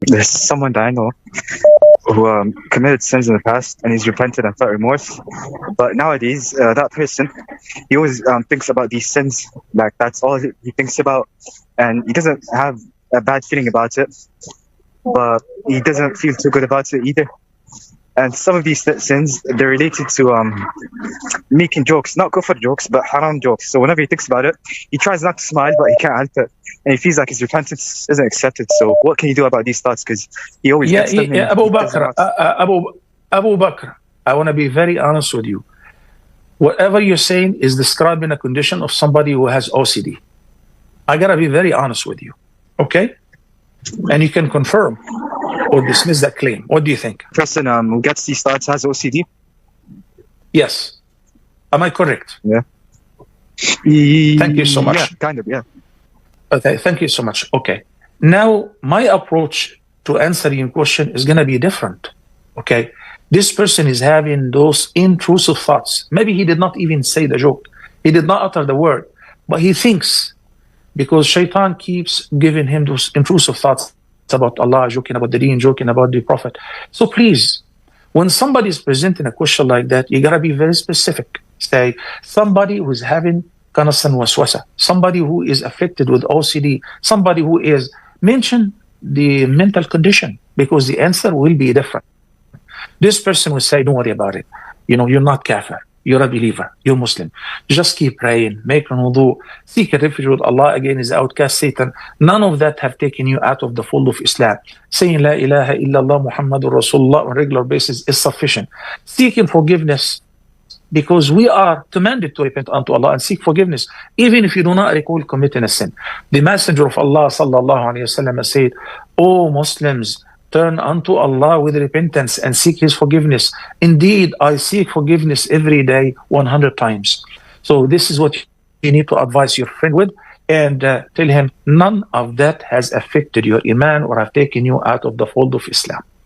There's someone that I know who committed sins in the past and he's repented and felt remorse. But nowadays, that person, he always thinks about these sins. Like, that's all he thinks about. And he doesn't have a bad feeling about it, but he doesn't feel too good about it either. And some of these sins, they're related to making jokes, not kufr jokes, but haram jokes. So whenever he thinks about it, he tries not to smile, but he can't help it. And he feels like his repentance isn't accepted. So what can you do about these thoughts? Because he always gets them. Abu Bakr, Abu Bakr, I want to be very honest with you. Whatever you're saying is describing a condition of somebody who has OCD. I got to be very honest with you. Okay? And you can confirm or dismiss that claim. What do you think? Person who gets these thoughts has OCD? Yes. Am I correct? Yeah. Thank you so much. Yeah, kind of, yeah. Okay, thank you so much. Okay. Now, my approach to answering your question is going to be different. Okay. This person is having those intrusive thoughts. Maybe he did not even say the joke. He did not utter the word, but he thinks, because shaitan keeps giving him those intrusive thoughts about Allah, joking about the deen, joking about the Prophet. So please, when somebody is presenting a question like that, you got to be very specific. Say, somebody who is having qanas and waswasa, somebody who is affected with OCD, somebody who is, mention the mental condition, because the answer will be different. This person will say, don't worry about it. You know, you're not kafir. You're a believer. You're Muslim. Just keep praying, make an wudu, seek a refuge with Allah against the outcast Satan. None of that have taken you out of the fold of Islam. Saying La ilaha illallah Muhammadur Rasulullah on a regular basis is sufficient. Seeking forgiveness, because we are commanded to repent unto Allah and seek forgiveness, even if you do not recall committing a sin. The Messenger of Allah sallallahu alayhi wa sallam said, O Muslims, turn unto Allah with repentance and seek His forgiveness. Indeed, I seek forgiveness every day 100 times. So this is what you need to advise your friend with, and tell him none of that has affected your iman or have taken you out of the fold of Islam.